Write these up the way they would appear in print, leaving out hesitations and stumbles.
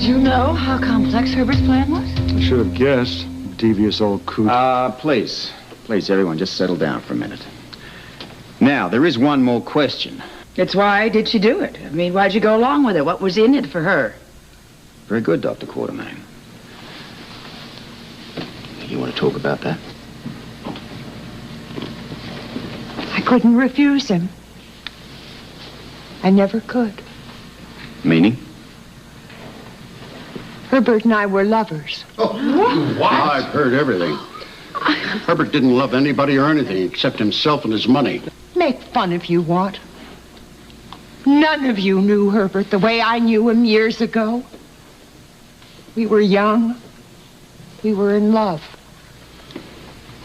you know how complex Herbert's plan was? I should have guessed. Devious old coot. Please, everyone, just settle down for a minute. Now, there is one more question. It's why did she do it? I mean, why'd you go along with it? What was in it for her? Very good, Dr. Quartermain. You want to talk about that? I couldn't refuse him. I never could. Meaning? Herbert and I were lovers. Oh, what? I've heard everything. Herbert didn't love anybody or anything except himself and his money. Make fun if you want. None of you knew Herbert the way I knew him years ago. We were young. We were in love.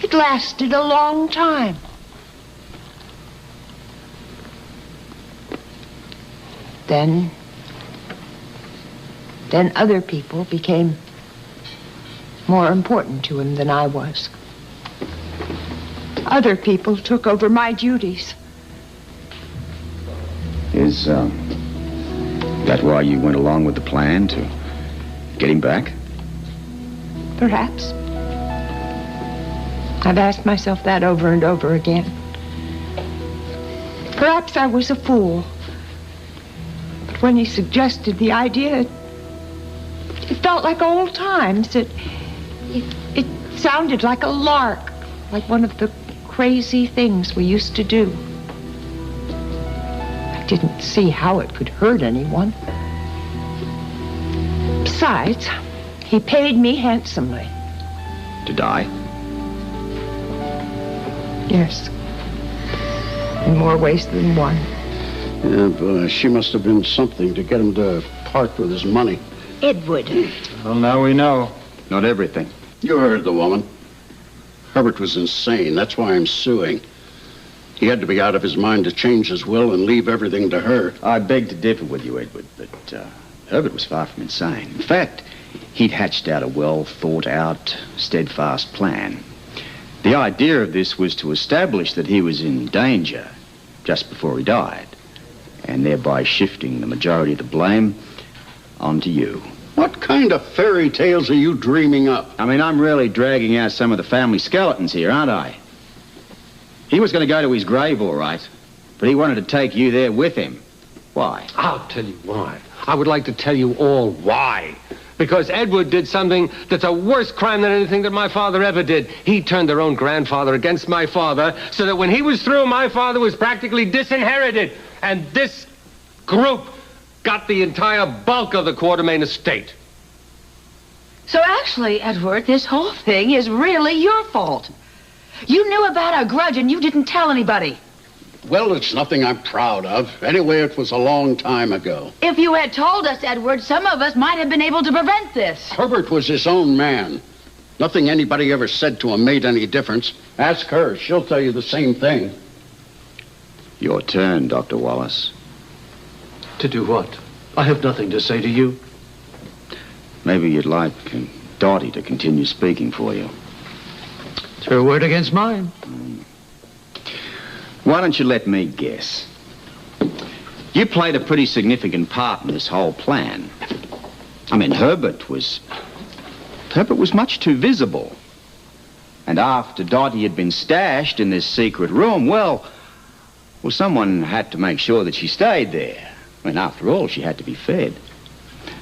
It lasted a long time. Then other people became more important to him than I was. Other people took over my duties. Is that why you went along with the plan to get him back? Perhaps. I've asked myself that over and over again. Perhaps I was a fool. But when he suggested the idea, it felt like old times. It sounded like a lark, like one of the crazy things we used to do. I didn't see how it could hurt anyone. Besides, he paid me handsomely. To die? Yes. In more ways than one. Yeah, but she must have been something to get him to part with his money. Edward. Well, now we know. Not everything. You heard the woman. Herbert was insane. That's why I'm suing. He had to be out of his mind to change his will and leave everything to her. I beg to differ with you, Edward, but Herbert was far from insane. In fact, he'd hatched out a well-thought-out, steadfast plan. The idea of this was to establish that he was in danger just before he died, and thereby shifting the majority of the blame onto you. What kind of fairy tales are you dreaming up? I mean, I'm really dragging out some of the family skeletons here, aren't I? He was going to go to his grave, all right, but he wanted to take you there with him. Why? I'll tell you why. I would like to tell you all why. Because Edward did something that's a worse crime than anything that my father ever did. He turned their own grandfather against my father, so that when he was through, my father was practically disinherited. And this group got the entire bulk of the Quartermain estate. So actually, Edward, this whole thing is really your fault. You knew about our grudge and you didn't tell anybody. Well, it's nothing I'm proud of. Anyway, it was a long time ago. If you had told us, Edward, some of us might have been able to prevent this. Herbert was his own man. Nothing anybody ever said to him made any difference. Ask her. She'll tell you the same thing. Your turn, Dr. Wallace. To do what? I have nothing to say to you. Maybe you'd like Dottie to continue speaking for you. It's her word against mine. Why don't you let me guess? You played a pretty significant part in this whole plan. I mean, Herbert was much too visible. And after Dottie had been stashed in this secret room, well, someone had to make sure that she stayed there. I mean, after all, she had to be fed.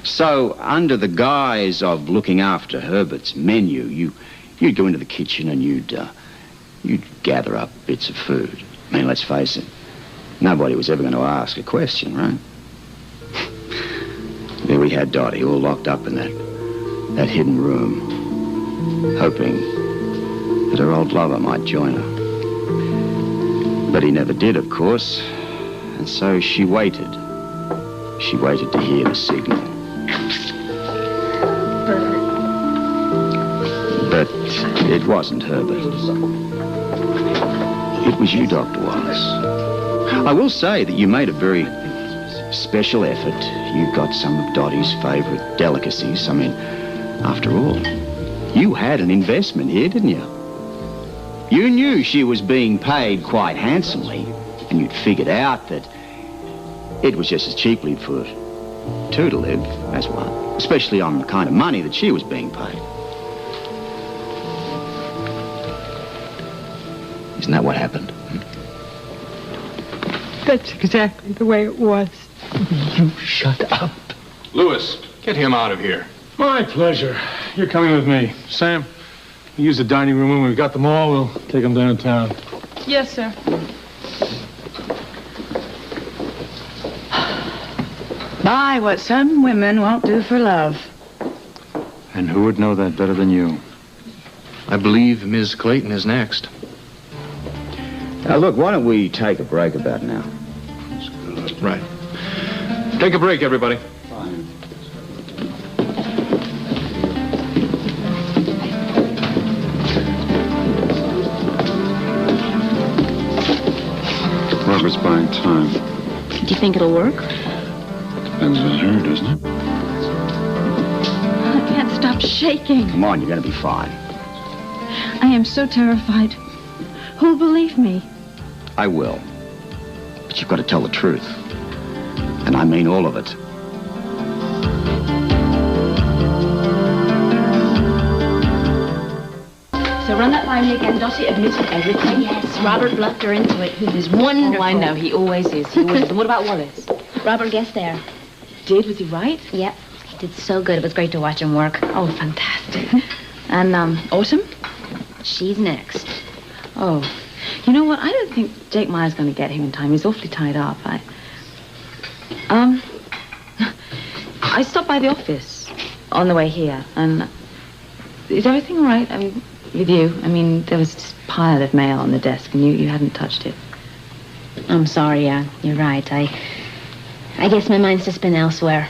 So, under the guise of looking after Herbert's menu, you'd go into the kitchen and you'd gather up bits of food. I mean, let's face it, nobody was ever going to ask a question, right? There we had Dottie, all locked up in that hidden room, hoping that her old lover might join her. But he never did, of course, and so she waited. She waited to hear the signal. But it wasn't Herbert. It was you, Dr. Wallace. I will say that you made a very special effort. You got some of Dottie's favorite delicacies. I mean, after all, you had an investment here, didn't you? You knew she was being paid quite handsomely, and you'd figured out that it was just as cheaply for Two to live, that's what. Especially on the kind of money that she was being paid. Isn't that what happened? That's exactly the way it was. You shut up. Lewis, get him out of here. My pleasure. You're coming with me. Sam, we use the dining room when we've got them all. We'll take them downtown. Yes, sir. Buy what some women won't do for love. And who would know that better than you? I believe Ms. Clayton is next. Now, look, why don't we take a break about now? Right. Take a break, everybody. Robert's buying time. Do you think it'll work? Depends on her, doesn't it? I can't stop shaking. Come on, you're gonna be fine. I am so terrified. Who'll believe me? I will. But you've got to tell the truth. And I mean all of it. So run that by me again. Dottie admitted everything. Yes, Robert bluffed her into it. He was wonderful. Oh, I know. He always is. He always is. And what about Wallace? Robert guessed there. Did? Was he right? Yep. He did so good. It was great to watch him work. Oh, fantastic. And, Autumn? she's next. Oh. You know what? I don't think Jake Meyer's going to get here in time. He's awfully tied up. I stopped by the office on the way here, and is everything all right? I mean, with you? I mean, there was this pile of mail on the desk, and you hadn't touched it. I'm sorry, yeah. You're right. I guess my mind's just been elsewhere.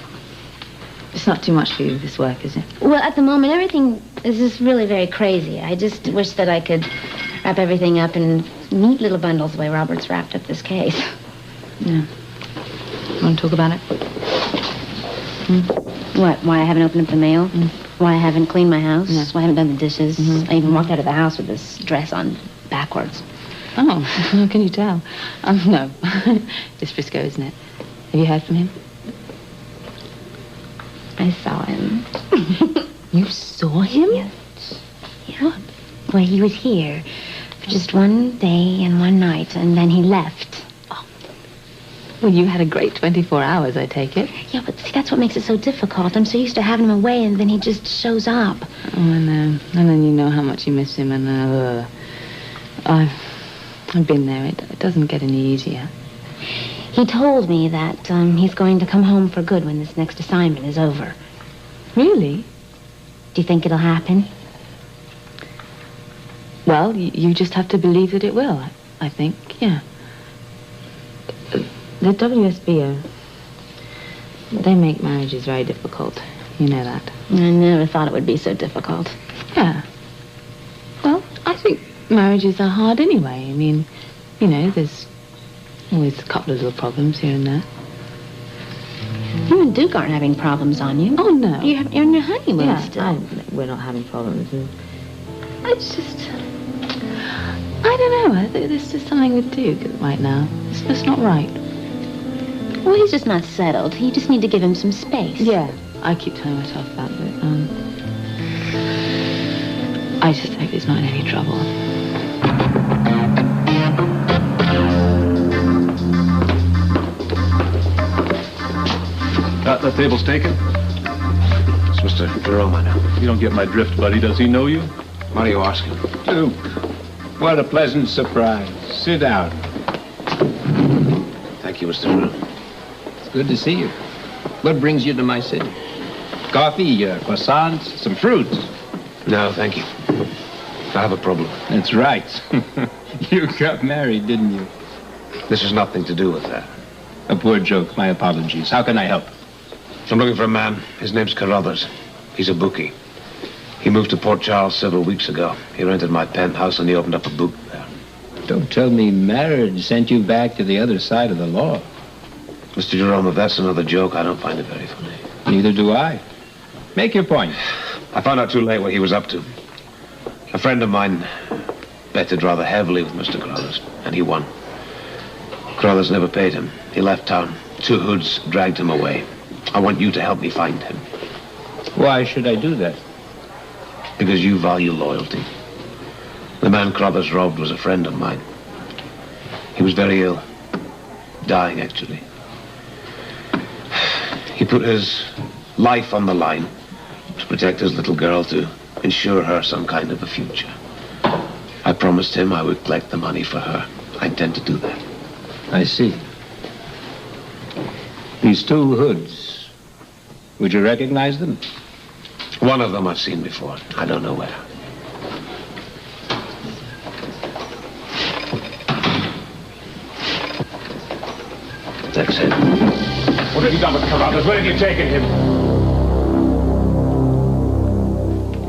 It's not too much for you, this work, is it? Well, at the moment, everything is just really very crazy. I just wish that I could wrap everything up in neat little bundles the way Robert's wrapped up this case. Yeah. Want to talk about it? What? Why I haven't opened up the mail? Why I haven't cleaned my house? Yeah. Why I haven't done the dishes? I even walked out of the house with this dress on backwards. Oh, how can you tell? No. It's Frisco, isn't it? Have you heard from him? I saw him. You saw him? Yes. Yeah. What? Well, he was here for just one day and one night, and then he left. Oh. Well, you had a great 24 hours, I take it. Yeah, but see, that's what makes it so difficult. I'm so used to having him away, and then he just shows up. Oh, I know. And then you know how much you miss him, and I've been there. It doesn't get any easier. He told me that he's going to come home for good when this next assignment is over. Really? Do you think it'll happen? Well, you just have to believe that it will, I think, yeah. The WSB, they make marriages very difficult. You know that. I never thought it would be so difficult. Yeah. Well, I think marriages are hard anyway. I mean, you know, there's always a couple of little problems here and there. You and Duke aren't having problems on you. Oh, no. You're in your honeymoon still. We're not having problems. It's just, I don't know. There's just something with Duke right now. It's just not right. Well, he's just not settled. You just need to give him some space. Yeah, I keep telling myself that, but I just hope he's not in any trouble. The table's taken? It's Mr. Jerome, I know. You don't get my drift, buddy. Does he know you? What are you asking? Duke, what a pleasant surprise. Sit down. Thank you, Mr. Jerome. It's good to see you. What brings you to my city? Coffee, croissants, some fruits. No, thank you. I have a problem. That's right. You got married, didn't you? This has nothing to do with that. A poor joke. My apologies. How can I help? I'm looking for a man. His name's Carruthers. He's a bookie. He moved to Port Charles several weeks ago. He rented my penthouse and he opened up a book there. Don't tell me marriage sent you back to the other side of the law. Mr. Jerome, if that's another joke, I don't find it very funny. Neither do I. Make your point. I found out too late what he was up to. A friend of mine betted rather heavily with Mr. Carruthers, and he won. Carruthers never paid him. He left town. Two hoods dragged him away. I want you to help me find him. Why should I do that? Because you value loyalty. The man Carruthers robbed was a friend of mine. He was very ill. Dying, actually. He put his life on the line to protect his little girl, to ensure her some kind of a future. I promised him I would collect the money for her. I intend to do that. I see. These two hoods, would you recognize them? One of them I've seen before. I don't know where. That's it. What have you done with Carruthers? Where have you taken him?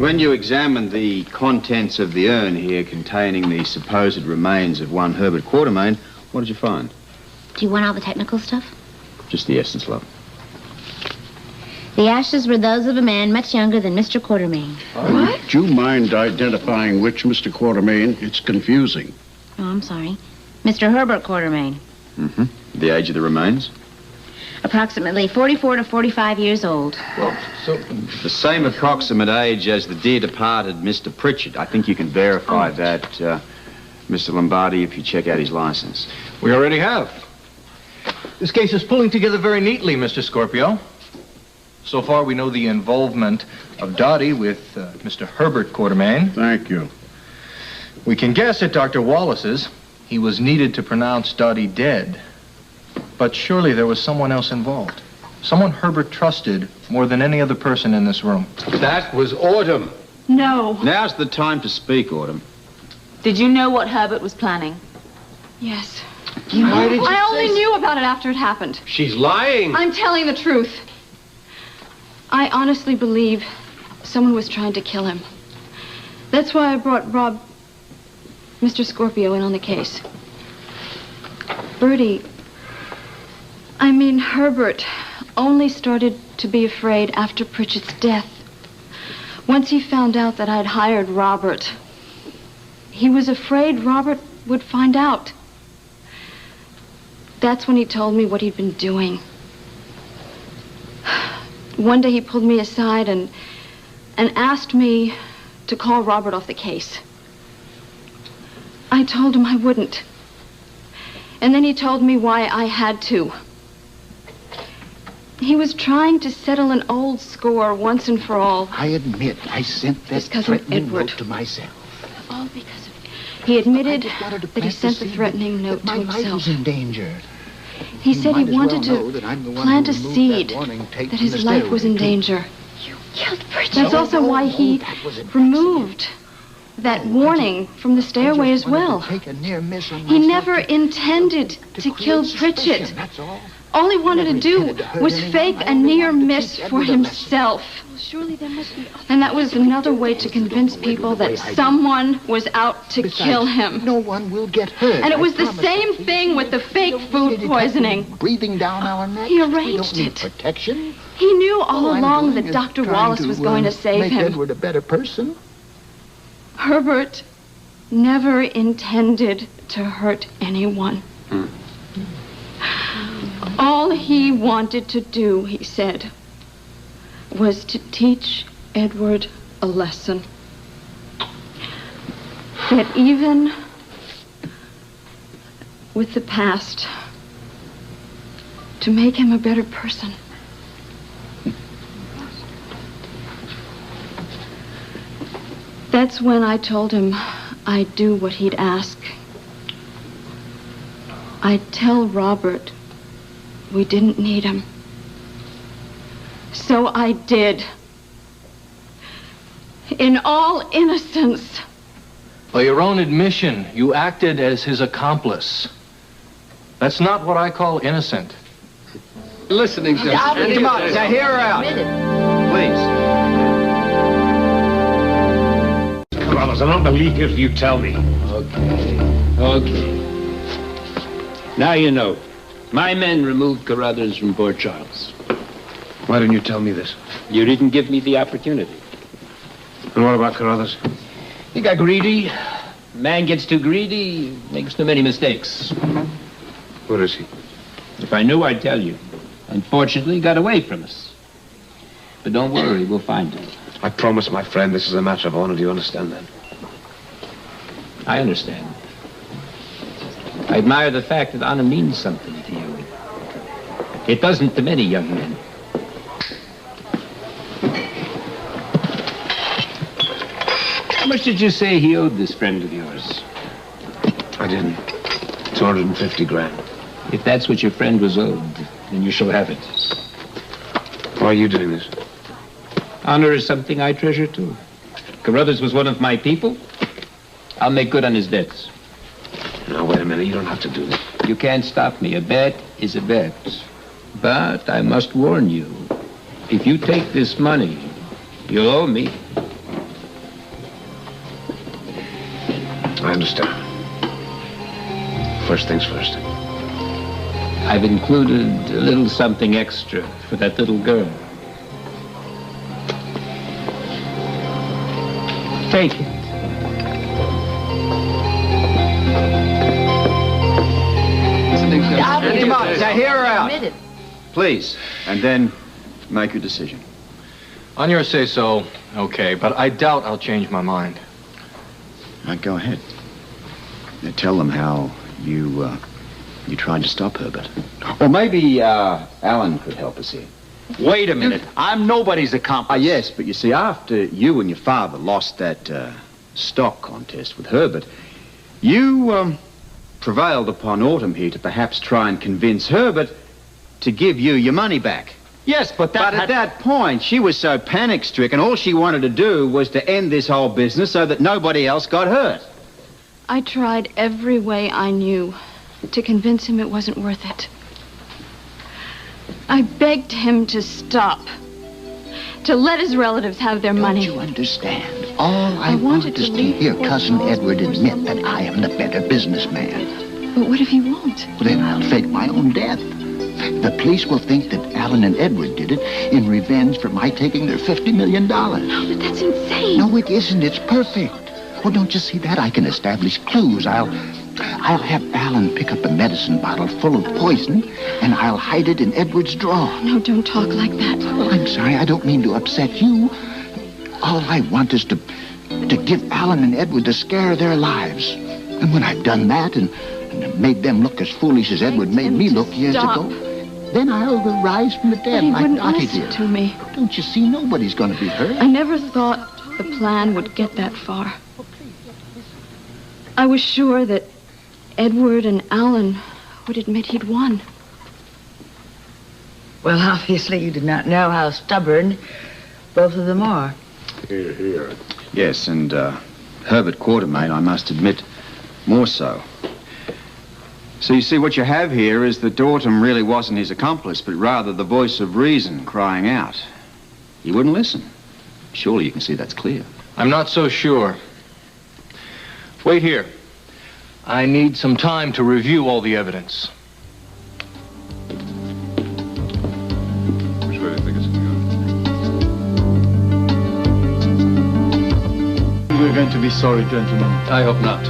When you examined the contents of the urn here containing the supposed remains of one Herbert Quatermain, what did you find? Do you want all the technical stuff? Just the essence, love. The ashes were those of a man much younger than Mr. Quatermain. What? Do you mind identifying which Mr. Quatermain? It's confusing. Oh, I'm sorry. Mr. Herbert Quatermain. Mm-hmm. The age of the remains? Approximately 44 to 45 years old. Well, so the same approximate age as the dear departed Mr. Pritchard. I think you can verify that, Mr. Lombardi, if you check out his license. We already have. This case is pulling together very neatly, Mr. Scorpio. So far, we know the involvement of Dottie with Mr. Herbert Quatermain. Thank you. We can guess at Dr. Wallace's. He was needed to pronounce Dottie dead. But surely there was someone else involved. Someone Herbert trusted more than any other person in this room. That was Autumn. No. Now's the time to speak, Autumn. Did you know what Herbert was planning? Yes. Why did you I only say knew about it after it happened. She's lying. I'm telling the truth. I honestly believe someone was trying to kill him. That's why I brought Mr. Scorpio in on the case. Bertie, Herbert only started to be afraid after Pritchard's death. Once he found out that I'd hired Robert, he was afraid Robert would find out. That's when he told me what he'd been doing. One day he pulled me aside and asked me to call Robert off the case. I told him I wouldn't. And then he told me why I had to. He was trying to settle an old score once and for all. I admit I sent that threatening note to myself. All because of... He admitted that he sent the threatening note to himself. My life was in danger. He said he wanted to plant a seed that his life was in danger. You killed Pritchard. That's also why he removed that warning from the stairway as well. He never intended to kill Pritchard. All he wanted to do was fake a near miss for himself. Surely there must be... And that was another way to convince people that someone was out to kill him. No one will get hurt. And it was the same thing with the fake food poisoning. Breathing down our necks. He arranged it. Protection. He knew all along that Dr. Wallace was going to save make him. Edward a better person. Herbert never intended to hurt anyone. All he wanted to do, he said, was to teach Edward a lesson. That even with the past, to make him a better person. That's when I told him I'd do what he'd ask. I'd tell Robert we didn't need him. So I did. In all innocence. By your own admission, you acted as his accomplice. That's not what I call innocent. Listening to us. Come on, now hear her out. Please. Carruthers, I don't believe you if you tell me. Okay. Now you know. My men removed Carruthers from Port Charles. Why didn't you tell me this? You didn't give me the opportunity. And what about Carruthers? He got greedy. Man gets too greedy, makes too many mistakes. What is he? If I knew, I'd tell you. Unfortunately, he got away from us. But don't worry, we'll find him. I promise, my friend, this is a matter of honor. Do you understand that? I understand. I admire the fact that honor means something to you. It doesn't to many young men. How much did you say he owed this friend of yours? I didn't. 250 grand. If that's what your friend was owed, then you shall have it. Why are you doing this? Honor is something I treasure too. Carruthers was one of my people. I'll make good on his debts. Now, wait a minute. You don't have to do this. You can't stop me. A bet is a bet. But I must warn you, if you take this money, you'll owe me. I understand. First things first. I've included a little something extra for that little girl. Take it. Come on, now hear her out. Please, and then make your decision. On your say-so, okay, but I doubt I'll change my mind. Go ahead. Now tell them how you tried to stop Herbert. Or maybe Alan could help us here. Wait a minute. I'm nobody's accomplice. Yes, but you see, after you and your father lost that stock contest with Herbert, you prevailed upon Autumn here to perhaps try and convince Herbert to give you your money back. Yes, but at that point, she was so panic-stricken, all she wanted to do was to end this whole business so that nobody else got hurt. I tried every way I knew to convince him it wasn't worth it. I begged him to stop, to let his relatives have their money. Don't you understand? All I wanted is to hear Cousin Edward admit that I am the better businessman. But what if he won't? Well, then I'll fake my own death. The police will think that Alan and Edward did it in revenge for my taking their $50 million. No, but that's insane. No, it isn't. It's perfect. Well, don't you see that? I can establish clues. I'll have Alan pick up a medicine bottle full of poison, and I'll hide it in Edward's drawer. No, don't talk like that. Well, I'm sorry. I don't mean to upset you. All I want is to give Alan and Edward the scare of their lives. And when I've done that and made them look as foolish as Edward made me look years ago, then I'll rise from the dead like Dottie did. To me. Don't you see? Nobody's going to be hurt. I never thought the plan would get that far. I was sure that Edward and Alan would admit he'd won. Well, obviously you did not know how stubborn both of them are. Here, here. Yes, and Herbert Quartermain, I must admit, more so. So you see, what you have here is that Autumn really wasn't his accomplice, but rather the voice of reason crying out. He wouldn't listen. Surely you can see that's clear. I'm not so sure. Wait here. I need some time to review all the evidence. Which way do you think it's going to go? We're going to be sorry, gentlemen. I hope not.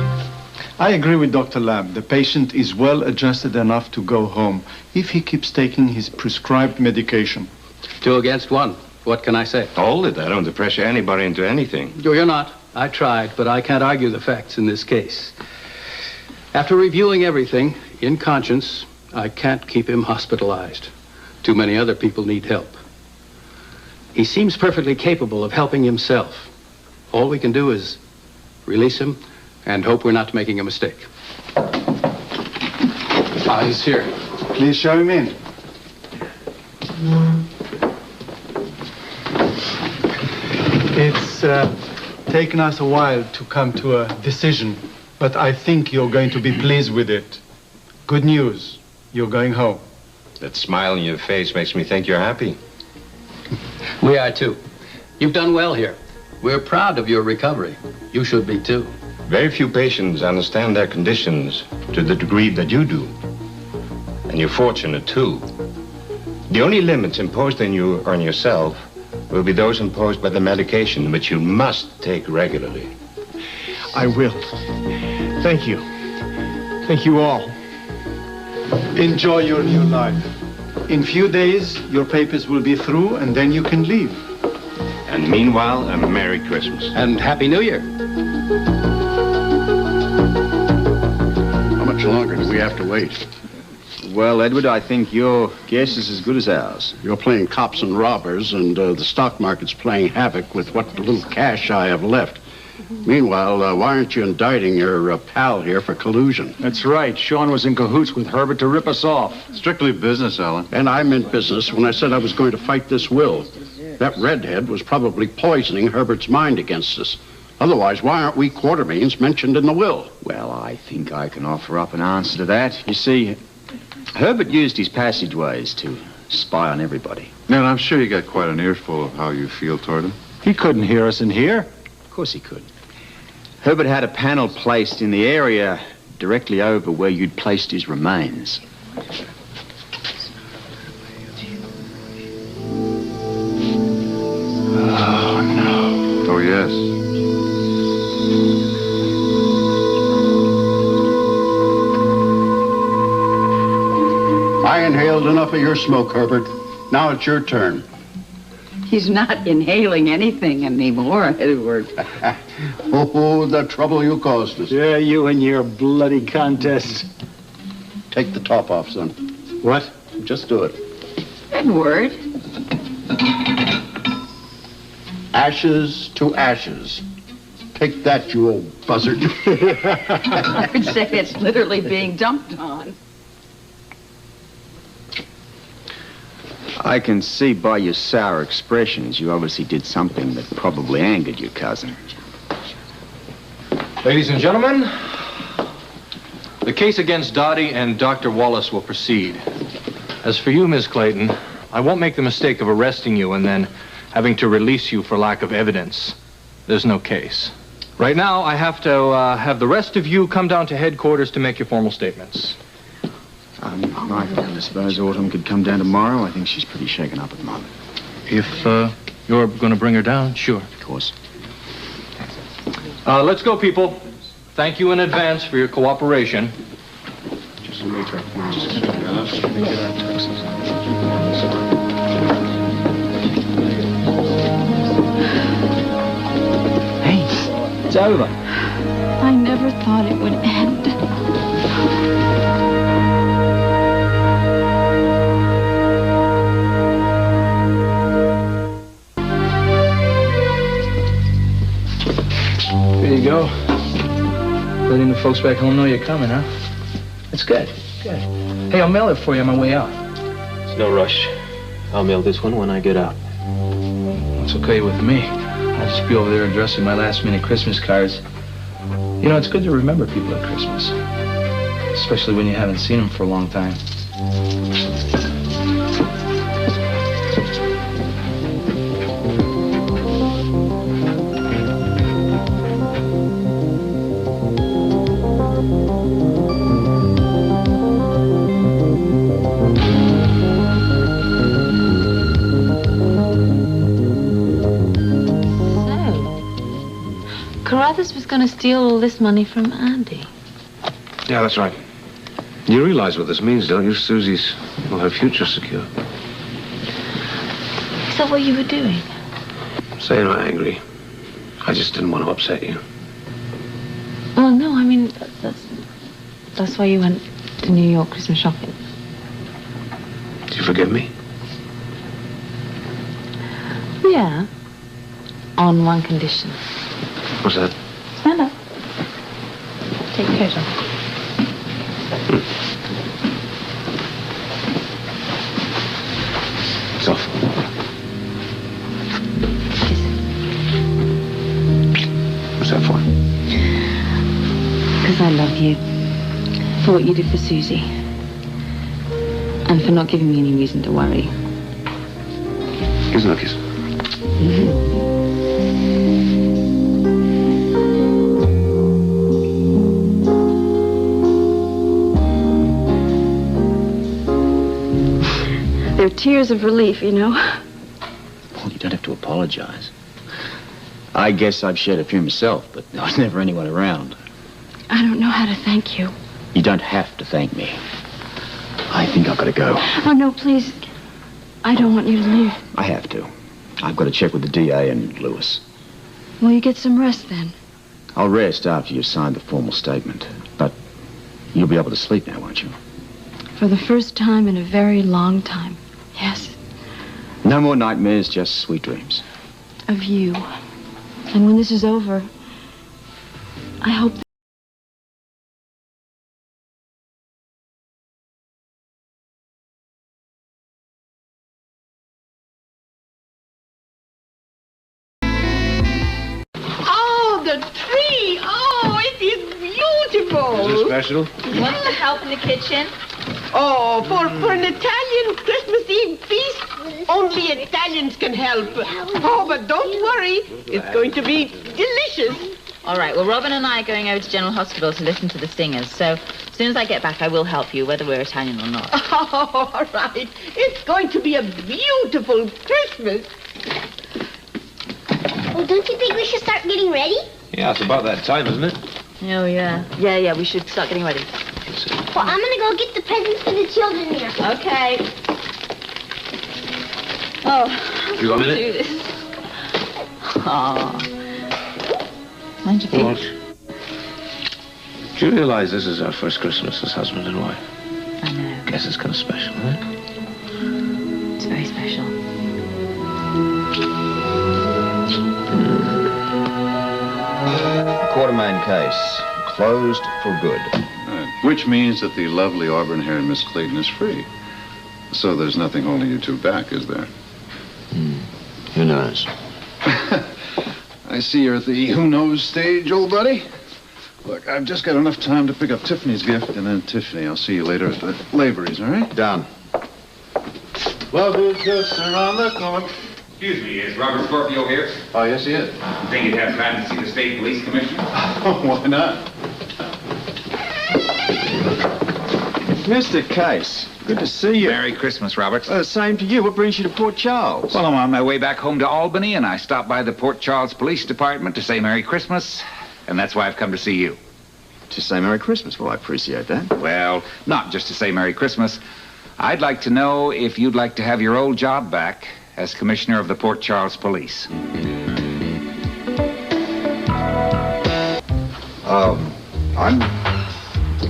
I agree with Dr. Lamb. The patient is well adjusted enough to go home if he keeps taking his prescribed medication. 2 against 1. What can I say? Hold it. I don't want to pressure anybody into anything. You're not. I tried, but I can't argue the facts in this case. After reviewing everything, in conscience, I can't keep him hospitalized. Too many other people need help. He seems perfectly capable of helping himself. All we can do is release him and hope we're not making a mistake. He's here. Please show him in. It's taken us a while to come to a decision, but I think you're going to be pleased with it. Good news. You're going home. That smile on your face makes me think you're happy. We are too. You've done well here. We're proud of your recovery. You should be too. Very few patients understand their conditions to the degree that you do. And you're fortunate too. The only limits imposed on you or on yourself will be those imposed by the medication, which you must take regularly. I will. Thank you. Thank you all. Enjoy your new life. In few days, your papers will be through, and then you can leave. And meanwhile, a Merry Christmas. And Happy New Year. How much longer do we have to wait? Well, Edward, I think your guess is as good as ours. You're playing cops and robbers, and the stock market's playing havoc with what little cash I have left. Meanwhile, why aren't you indicting your pal here for collusion? That's right. Sean was in cahoots with Herbert to rip us off. Strictly business, Alan. And I meant business when I said I was going to fight this will. That redhead was probably poisoning Herbert's mind against us. Otherwise, why aren't we Quartermains mentioned in the will? Well, I think I can offer up an answer to that. You see, Herbert used his passageways to spy on everybody. Man, I'm sure you got quite an earful of how you feel toward him. He couldn't hear us in here. Of course he could. Herbert had a panel placed in the area directly over where you'd placed his remains. Oh, no. Oh, yes. I inhaled enough of your smoke, Herbert. Now it's your turn. He's not inhaling anything anymore, Edward. Oh, the trouble you caused us. Yeah, you and your bloody contest. Take the top off, son. What? Just do it. Edward. Ashes to ashes. Take that, you old buzzard. I would say it's literally being dumped on. I can see by your sour expressions you obviously did something that probably angered your cousin. Ladies and gentlemen, the case against Dottie and Dr. Wallace will proceed. As for you, Miss Clayton, I won't make the mistake of arresting you and then having to release you for lack of evidence. There's no case. Right now, I have to have the rest of you come down to headquarters to make your formal statements. Right, I suppose Autumn could come down tomorrow. I think she's pretty shaken up at the moment. If you're going to bring her down, sure. Of course. Let's go, people. Thank you in advance for your cooperation. Just make her. Hey, it's over. I never thought it would end. There you go. Letting the folks back home know you're coming, huh? That's good. Good. Hey, I'll mail it for you on my way out. It's no rush. I'll mail this one when I get out. It's okay with me. I'll just be over there addressing my last-minute Christmas cards. You know, it's good to remember people at Christmas. Especially when you haven't seen them for a long time. Carruthers was going to steal all this money from Andy. Yeah, that's right. You realize what this means, don't you? Susie's, well, her future secure. Is that what you were doing? Say you're not angry. I just didn't want to upset you. Well, no, I mean, that's why you went to New York Christmas shopping. Do you forgive me? Yeah. On one condition. What's that? Stand up. Take your coat off. It's off. What's that for? Because I love you. For what you did for Susie. And for not giving me any reason to worry. Kiss no kiss. They're tears of relief, you know. Well, you don't have to apologize. I guess I've shed a few myself, but there was never anyone around. I don't know how to thank you. You don't have to thank me. I think I've got to go. Oh, no, please. I don't want you to leave. I have to. I've got to check with the DA and Lewis. Will you get some rest then? I'll rest after you've signed the formal statement. But you'll be able to sleep now, won't you? For the first time in a very long time. Yes, No more nightmares, just sweet dreams. of you. And when this is over, I hope Oh, the tree! Oh, it is beautiful! Is it special? Want some help in the kitchen? Oh, for an Italian Christmas Eve feast, only Italians can help. Oh, but don't worry, it's going to be delicious. All right, well, Robin and I are going over to General Hospital to listen to the singers, so as soon as I get back, I will help you, whether we're Italian or not. Oh, all right. It's going to be a beautiful Christmas. Well, don't you think we should start getting ready? Yeah, it's about that time, isn't it? Oh, yeah. Yeah, we should start getting ready. Well, I'm gonna go get the presents for the children here. Okay. Oh, You got a minute? do this. Oh. Mind your What? feet. Do you realize this is our first Christmas as husband and wife? I know. Guess it's kind of special, isn't it? It's very special. Quartermain case. Closed for good. Which means that the lovely auburn-haired Miss Clayton is free. So there's nothing holding you two back, is there? Who knows? I see you're at the who knows stage, old buddy. Look, I've just got enough time to pick up Tiffany's gift, and then Tiffany, I'll see you later at the Lavery's, all right? Done. Love is just around the corner. Excuse me, is Robert Scorpio here? Oh, yes, he is. Think you'd have time to see the state police commissioner? Why not? Mr. Case, good to see you. Merry Christmas, Robert. Same to you. What brings you to Port Charles? Well, I'm on my way back home to Albany, and I stopped by the Port Charles Police Department to say Merry Christmas, and that's why I've come to see you. To say Merry Christmas. Well, I appreciate that. Well, not just to say Merry Christmas. I'd like to know if you'd like to have your old job back as Commissioner of the Port Charles Police.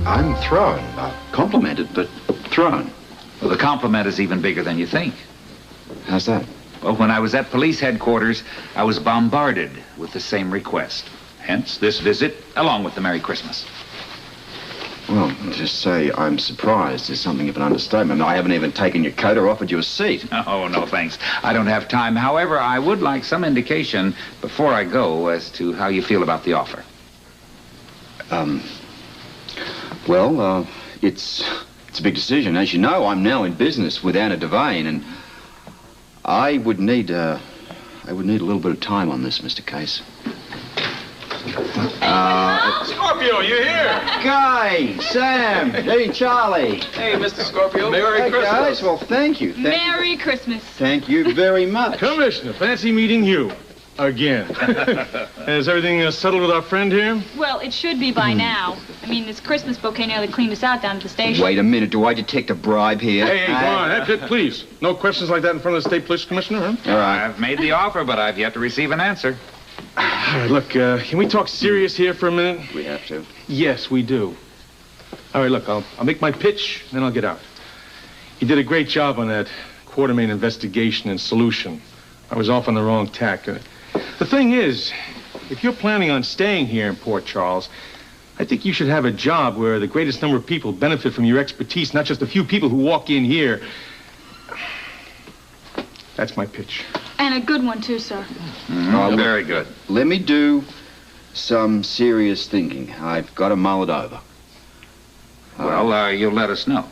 I'm thrown. Complimented, but thrown. Well, the compliment is even bigger than you think. How's that? Well, when I was at police headquarters, I was bombarded with the same request. Hence, this visit, along with the Merry Christmas. Well, to say I'm surprised is something of an understatement. I haven't even taken your coat or offered you a seat. Oh, no, thanks. I don't have time. However, I would like some indication before I go as to how you feel about the offer. Well, it's a big decision. As you know, I'm now in business with Anna Devane, and I would need a little bit of time on this, Mr. Case. Scorpio, you here? Guy, Sam, hey, Charlie. Hey, Mr. Scorpio. Merry Hey, Christmas. guys. Well, thank you. Merry Christmas. Thank you very much. Commissioner, fancy meeting you. Again. Is everything settled with our friend here? Well, it should be by now. I mean, this Christmas bouquet nearly cleaned us out down at the station. Wait a minute. Do I detect a bribe here? Hey, go on. That's it, please. No questions like that in front of the State Police Commissioner, huh? All right. I've made the offer, but I've yet to receive an answer. All right, look, can we talk serious here for a minute? We have to. Yes, we do. All right, look, I'll make my pitch, then I'll get out. You did a great job on that Quartermain investigation and solution. I was off on the wrong tack. The thing is, if you're planning on staying here in Port Charles, I think you should have a job where the greatest number of people benefit from your expertise, not just a few people who walk in here. That's my pitch. And a good one, too, sir. Very good. Let me do some serious thinking. I've got to mull it over. Well, you'll let us know.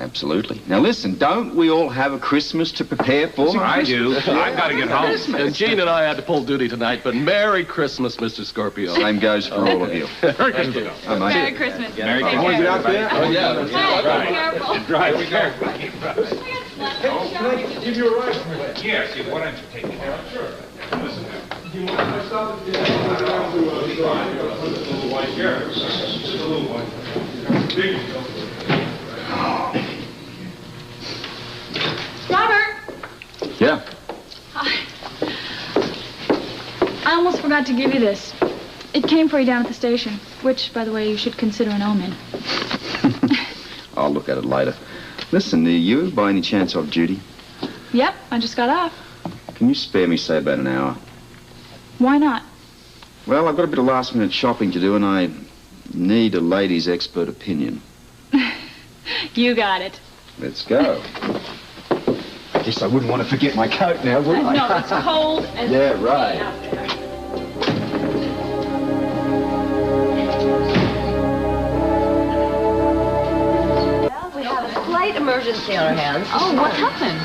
Absolutely. Now listen, don't we all have a Christmas to prepare for? I do. I've got to get home. And Gene and I had to pull duty tonight, but Merry Christmas, Mr. Scorpio. Same goes for all of you. Merry Christmas. Merry Christmas. Merry Take Christmas. care. out there? Oh, yeah. Drive careful. Can I give you a ride? Yes, why don't you take me there? Sure. Listen, do you mind if I stop at the little white here? Just a little one. Big. Oh. I almost forgot to give you this. It came for you down at the station, which, by the way, you should consider an omen. I'll look at it later. Listen, are you by any chance off duty? Yep, I just got off. Can you spare me, say, about an hour? Why not? Well, I've got a bit of last-minute shopping to do, and I need a lady's expert opinion. You got it. Let's go. I guess I wouldn't want to forget my coat now, would I? No, it's cold as Yeah, right. out there. We have a slight emergency on our hands. Oh, what happened?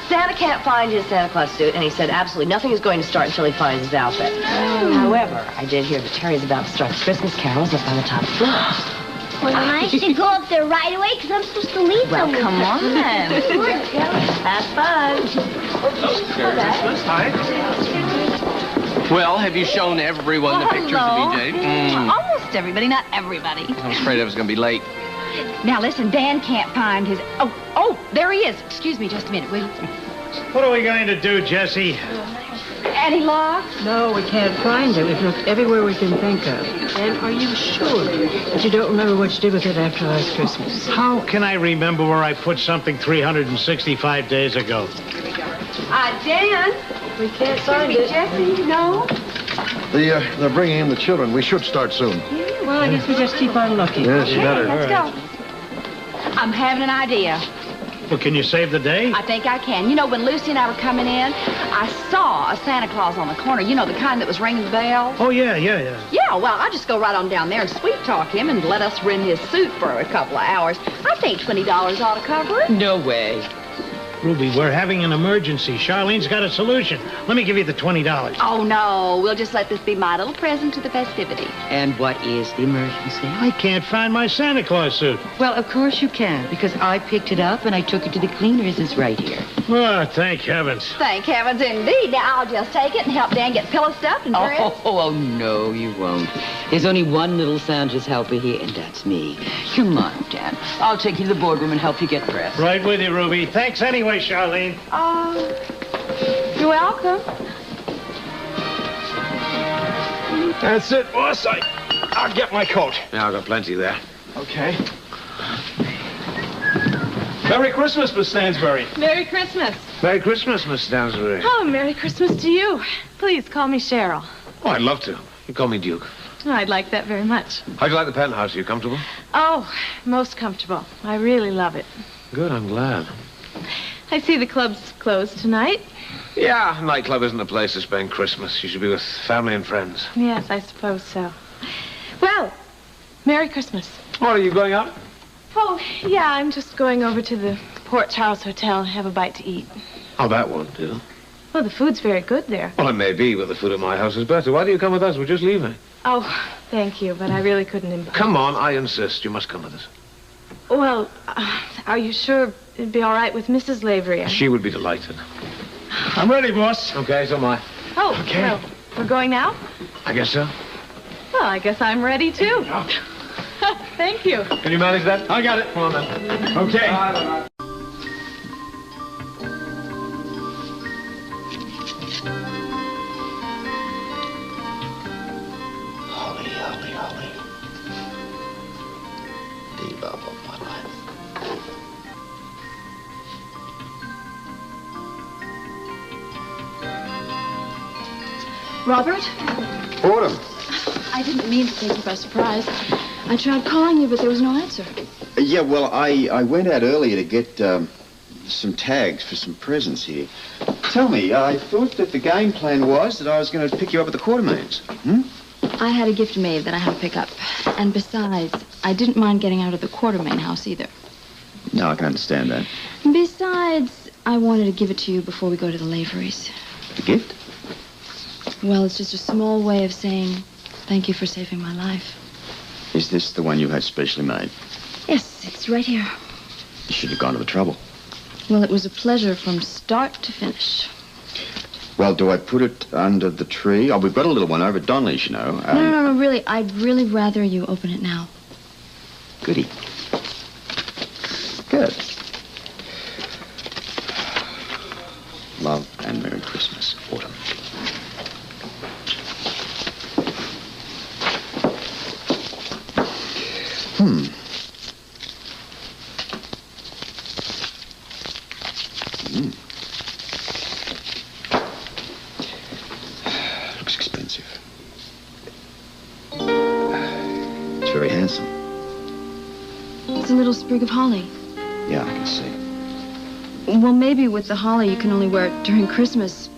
Santa can't find his Santa Claus suit, and he said absolutely nothing is going to start until he finds his outfit. However, I did hear that Terry's about to start the Christmas carols up on the top floor. Well, I should go up there right away because I'm supposed to leave Well, them. come on then. Have fun. Hi. Well, have you shown everyone the pictures hello. of EJ? Almost everybody, not everybody. I was afraid I was going to be late. Now listen, Dan can't find his... Oh, there he is. Excuse me just a minute, will you? What are we going to do, Jesse? Any luck? No, we can't find it. We've looked everywhere we can think of. And are you sure that you don't remember what you did with it after last Christmas? How can I remember where I put something 365 days ago? Dan? We can't find it. Jesse, no? They're bringing in the children. We should start soon. Well, I guess we just keep on looking. Yes, you better. Let's go. I'm having an idea. Well, can you save the day? I think I can. You know, when Lucy and I were coming in, I saw a Santa Claus on the corner. You know, the kind that was ringing the bell? Oh, yeah. Yeah, well, I just go right on down there and sweet-talk him and let us rent his suit for a couple of hours. I think $20 ought to cover it. No way. Ruby, we're having an emergency. Charlene's got a solution. Let me give you the $20. Oh, no. We'll just let this be my little present to the festivity. And what is the emergency? I can't find my Santa Claus suit. Well, of course you can, because I picked it up and I took it to the cleaners. It's right here. Oh, thank heavens. Thank heavens indeed. Now, I'll just take it and help Dan get pillow stuffed and dressed. Oh, no, you won't. There's only one little Santa's helper here, and that's me. Come on, Dan. I'll take you to the boardroom and help you get dressed. Right with you, Ruby. Thanks anyway, Charlene. You're welcome. That's it, boss. I'll get my coat. Yeah, I've got plenty there. Okay. Merry Christmas, Miss Stansbury. Merry Christmas. Merry Christmas, Miss Stansbury. Oh, Merry Christmas to you. Please call me Cheryl. Oh, I'd love to. You call me Duke. Oh, I'd like that very much. How'd you like the penthouse? Are you comfortable? Oh, most comfortable. I really love it. Good, I'm glad. I see the club's closed tonight. Yeah, a nightclub isn't a place to spend Christmas. You should be with family and friends. Yes, I suppose so. Well, Merry Christmas. Oh, are you going out? Oh, yeah, I'm just going over to the Port Charles Hotel and have a bite to eat. Oh, that won't do. Well, the food's very good there. Well, it may be, but the food at my house is better. Why do you come with us? We're just leaving. Oh, thank you, but I really couldn't impose. Come on, I insist. You must come with us. Well, are you sure it'd be all right with Mrs. Lavery? She would be delighted. I'm ready, boss. Okay, so am I. Oh, okay. Well, we're going now? I guess so. Well, I guess I'm ready, too. Thank you. Can you manage that? I got it. Come on, then. Okay. Holly, Holly, Holly. The love of my life. Robert? Autumn. I didn't mean to take you by surprise. I tried calling you, but there was no answer. Yeah, well, I went out earlier to get some tags for some presents here. Tell me, I thought that the game plan was that I was going to pick you up at the Quartermains. I had a gift made that I had to pick up. And besides, I didn't mind getting out of the Quartermain house either. No, I can understand that. Besides, I wanted to give it to you before we go to the Lavery's. The gift? Well, it's just a small way of saying thank you for saving my life. Is this the one you had specially made? Yes, it's right here. You should have gone to the trouble. Well, it was a pleasure from start to finish. Well, do I put it under the tree? Oh, we've got a little one over at Donnelly's, you know. No, really. I'd really rather you open it now. Goody. Good. Love and Merry Christmas, Autumn. It's a little sprig of holly. Yeah, I can see. Well, maybe with the holly you can only wear it during Christmas.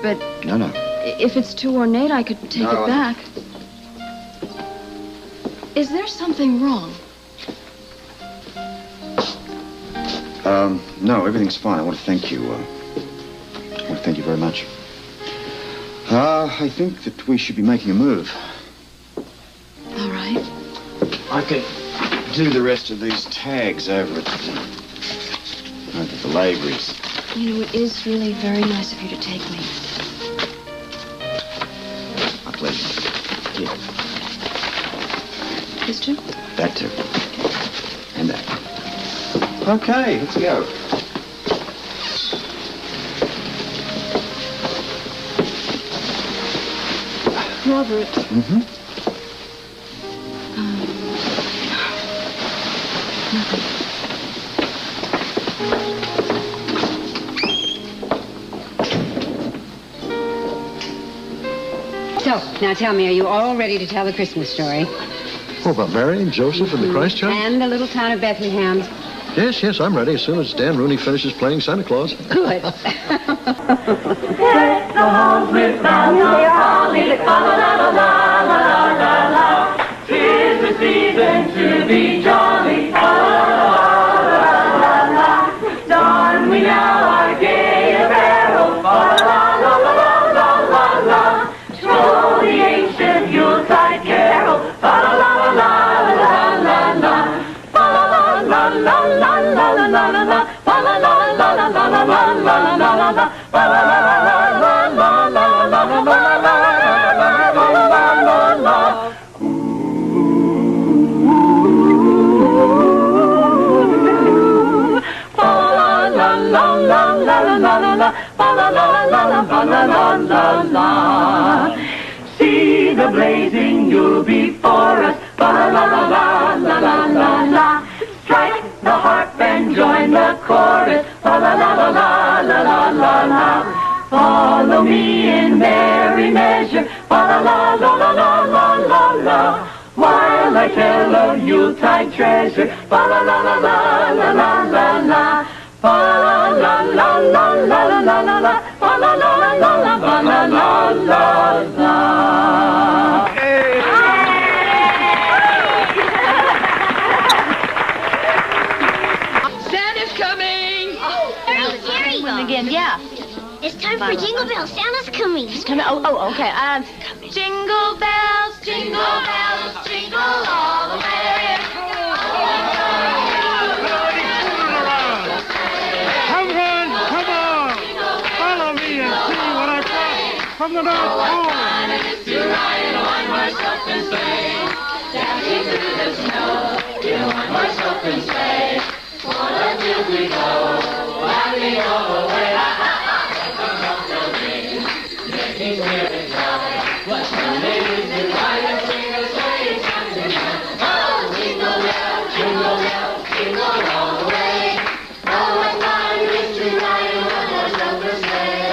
But No. if it's too ornate, I could take No, it back. Is there something wrong? No, everything's fine. I want to thank you. I want to thank you very much. I think that we should be making a move. All right. I could do the rest of these tags over at the Lavery's. You know, it is really very nice of you to take me. My pleasure. Here, This too? that too. And that. Okay, let's go. Robert. Mm-hmm. Nothing. So, now tell me, are you all ready to tell the Christmas story? What about Mary and Joseph and the Christ child? And the little town of Bethlehem. Yes, I'm ready as soon as Dan Rooney finishes playing Santa Claus. Good. Deck the halls with boughs of holly, la la la la la la la la. 'Tis the season to be jolly, la la la la la. Don we now our gay apparel, la la la la la la la. Troll the ancient Yuletide carol, la la la la la la la. La la la la la la la la la la. La la la la la la la la la la la. La la la la la la la la la la. See the blazing Yule before us, la la la la la la la la. Strike the harp and join the chorus, la la la la la la la la la. Follow me in merry measure, la la la la la la la la. While I tell of Yuletide treasure, la la la la la la la la la. La la la la la la la la la. La la la la la la la la la. Santa's coming! Jerry! Again, yeah. It's time for Jingle Bells. Santa's coming. He's coming. Oh, okay. Jingle bells, jingle all the way. Come on! Follow me and see what I've got from the North Pole. To ride in a one-horse open sleigh, dancing through the snow in a one-horse open sleigh. What a trip we go, laughing all the way. Making merry joy. What fun it is to ride and sing a sleighing song tonight. Oh, jingle bells, jingle all the way. Oh, what fun it is to ride in a one-horse open sleigh.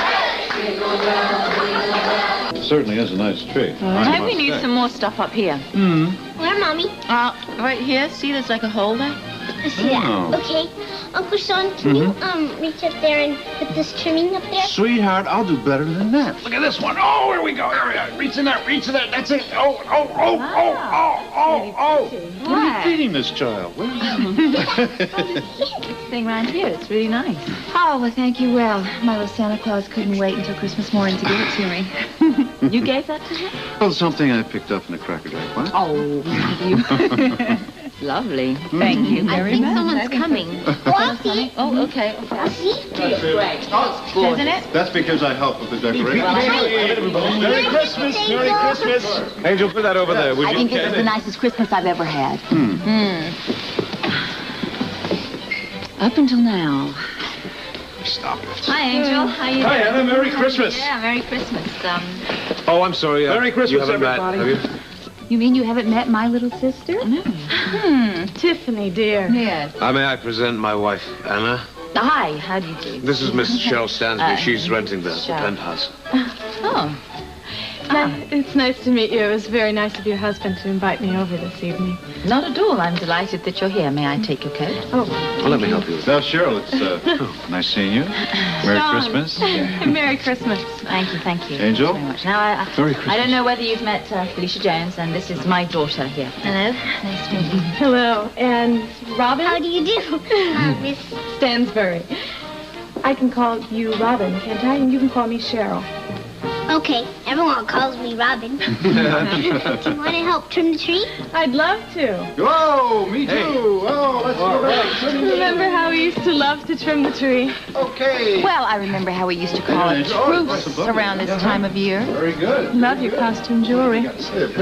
Jingle bells, jingle bells. It certainly is a nice tree. Hey, we need some more stuff up here. Where, Mommy? Right here. See, there's like a hole there. I see that. Oh. Okay. Uncle Sean, can you reach up there and put this trimming up there? Sweetheart, I'll do better than that. Look at this one. Oh, here we go. Here we go. Reach in there. That's it. Oh. What are you feeding this child? What is This thing around here. It's really nice. Oh, well, thank you. Well, my little Santa Claus couldn't wait until Christmas morning to give it to me. You gave that to him? Well, something I picked up in the cracker jack. What? Oh, you. Lovely. Thank you very I think much. someone's coming. Well, see? Oh, okay. See? Great. Oh, it's gorgeous. Isn't it? That's because I helped with the decoration. Merry Christmas. Merry Christmas. Angel, put that over there, would you? I think this is the nicest Christmas I've ever had. Up until now. Stop it. Hi, Angel. How you doing? Hi, Anna. Merry Christmas. Yeah, Merry Christmas. Oh, I'm sorry. Merry Christmas, you haven't everybody. met, have you mean you haven't met my little sister? No. Tiffany, dear. Yes. May I present my wife, Anna? Hi, how do you do? This is Mrs. Shell Stansby. She's renting the Shell. penthouse. Oh. It's nice to meet you. It was very nice of your husband to invite me over this evening. Not at all. I'm delighted that you're here. May I take your coat? Oh. Well, let me help you. Now, Cheryl, it's nice seeing you. Merry Sean. Christmas. Merry Christmas. Thank you, thank you. Angel? Thank you very much. Now, Merry Christmas. I don't know whether you've met Felicia Jones, and this is my daughter here. Hello. Nice to meet you. Hello. And Robin? How do you do? Miss Stansbury. I can call you Robin, can't I? And you can call me Cheryl. Okay, everyone calls me Robin. Do you want to help trim the tree? I'd love to. Whoa, me too. Oh, let's go back. Remember how we used to love to trim the tree? Okay. Well, I remember how we used to call it truce around this time of year. Very good. Love your costume jewelry. Turn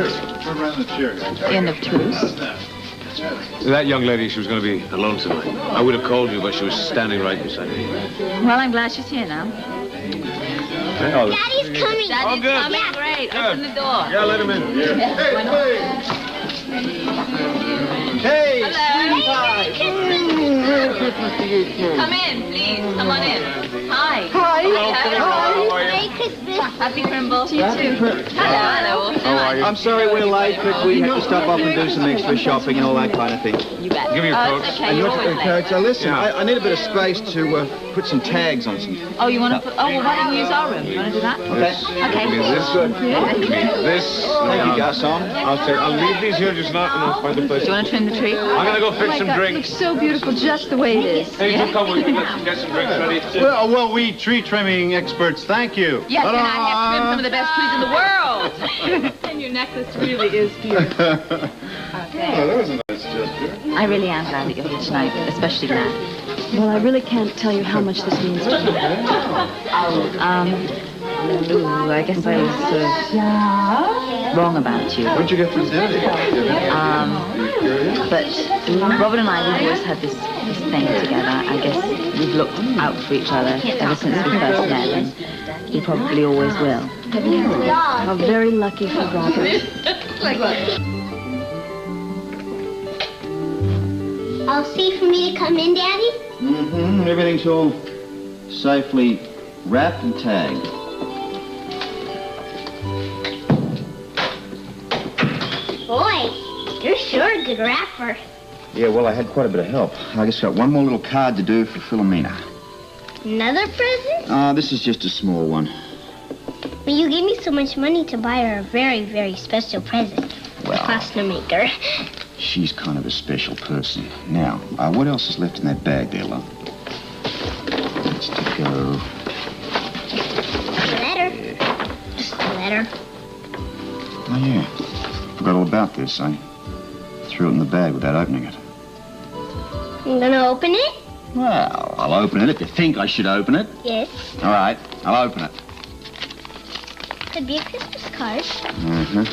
around the chair, guys. End of truce. That young lady, she was going to be alone tonight. I would have called you, but she was standing right beside me. Well, I'm glad she's here now. Daddy's coming. Daddy's coming. Yeah. Great. Open the door. Yeah, let him in. Yes, why not? Hey, Merry Christmas to you, too. Come in, please. Come on in. Hi. Hi. Hello. Merry Christmas. Happy Crimble. To you too. Hello. How are you? I'm sorry we're late, but we had to stop off and do some extra shopping and all that kind of thing. You bet. Give me your coat. It's okay. You're always late. Listen, I need a bit of space to put some tags on some. Oh, you want to put... Oh, well, why don't you use our room? You want to do that? Okay. Okay. This good. This. Thank you, Garçon. I'll leave these here just now, and I'll find a place. Do you want to trim the tree? I'm gonna go fix some It drinks. looks so beautiful just the way it is. Hey, you come with me. Let's get some drinks ready. Well, we tree trimming experts, thank you. Yes, and I have trimmed some of the best trees in the world. And your necklace really is beautiful. Oh, that was a nice gesture. I really am glad that you're here tonight, especially glad. Well, I really can't tell you how much this means to me. I guess I was sort of wrong about you. What'd you get from Daddy? But Robert and I, we've always had this thing together. I guess we've looked out for each other ever since we first met, and we probably always will. How very lucky for Robert. All safe for me to come in, Daddy? Mm-hmm. Everything's all safely wrapped and tagged. Boy, you're sure a good rapper. Yeah, well, I had quite a bit of help. I just got one more little card to do for Philomena. Another present? This is just a small one. But you gave me so much money to buy her a very, very special present. Well, Pasta maker. she's kind of a special person. Now, what else is left in that bag there, love? Let's go. A letter. Just a letter. Oh, yeah. Forgot all about this. I threw it in the bag without opening it. You gonna open it? Well, I'll open it if you think I should open it. Yes. All right, I'll open it. Could be a Christmas card. Uh-huh.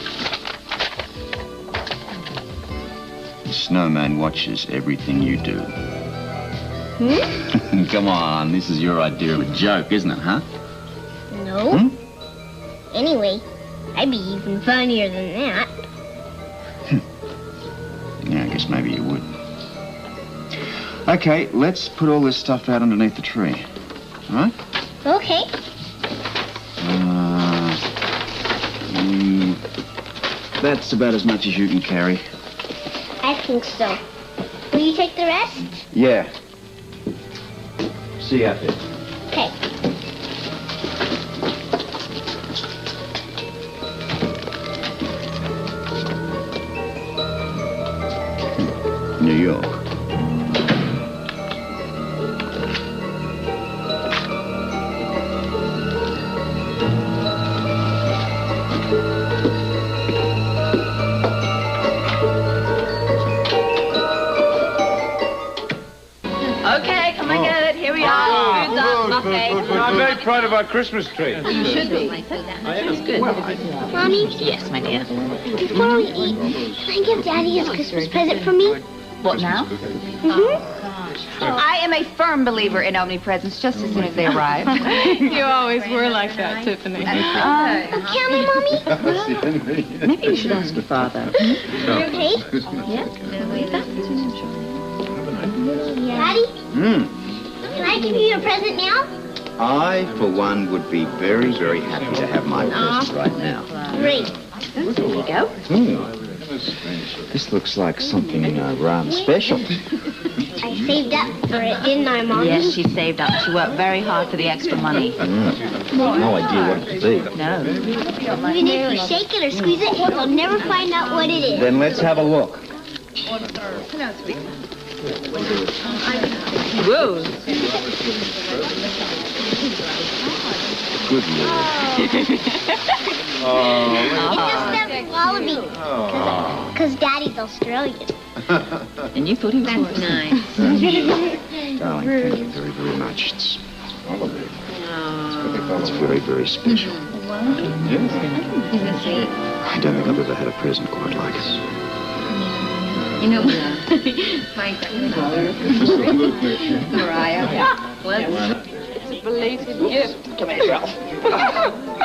The snowman watches everything you do. Hmm? Come on, this is your idea of a joke, isn't it, huh? No. Anyway, I'd be even funnier than that. Yeah, I guess maybe you would. Okay, let's put all this stuff out underneath the tree. All right? Okay. That's about as much as you can carry. I think so. Will you take the rest? Yeah. See you out there. Okay. New York. Okay, come and get it. Here we are. Food's up, buffet. I'm very proud of our Christmas tree. You should be. It's good. Mommy? Yes, my dear. Before we eat, can I give Daddy his Christmas present for me? What now? I am a firm believer in opening presents just as soon as they arrive. You always were like that, Tiffany. Can I, Mommy? Maybe you should ask your father. Okay. Yeah? Daddy? Can I give you a present now? I, for one, would be very, very happy to have my present right now. Great. There you go. This looks like something rather special. I saved up for it, didn't I, Mom? Yes, she saved up. She worked very hard for the extra money. No idea what it could be. No. Even if you shake it or squeeze it, you'll never find out what it is. Then let's have a look. Whoa. Good Lord. It's just that wallaby. Because Daddy's Australian. And you thought he was That's nice. Darling, thank you very, very much. It's very, very special. I don't think I've ever had a present quite like it. You know, my Mariah. It's a belated gift. Come here, Ralph.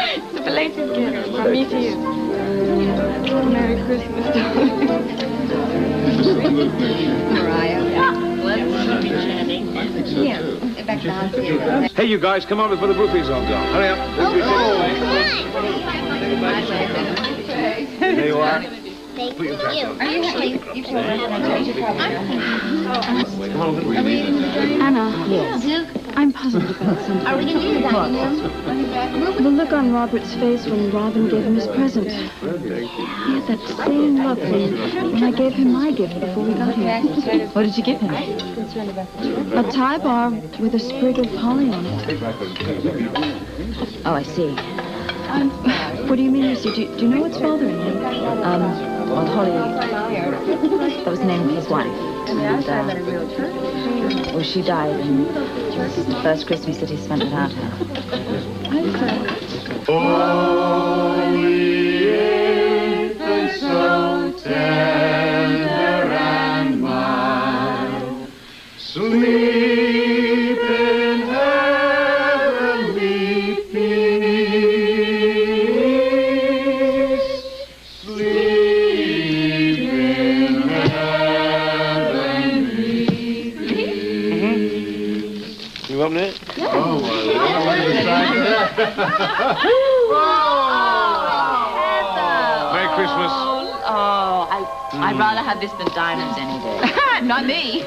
It's a belated gift from me to you. Merry Christmas, darling. Mariah. Back to the house. Hey, you guys, come on before the buffet's all gone. Hurry up. There you are. Thank you. Anna. Yes. I'm puzzled about something. Are we going to do that? The look on Robert's face when Robin gave him his present. He had that same look when I gave him my gift before we got here. What did you give him? A tie bar with a sprig of holly on it. Oh, I see. What do you mean, Lucy? Do you know what's bothering him? Well, Holly, that was the name of his wife. And, well, she died, and it was the first Christmas that he spent without her. Holy infant, so tender and mild, sleep in heavenly peace. Sleep in heavenly peace. You open it? Oh, look at the size of that. Merry Christmas. Oh, I'd rather have this than diamonds any day. Not me.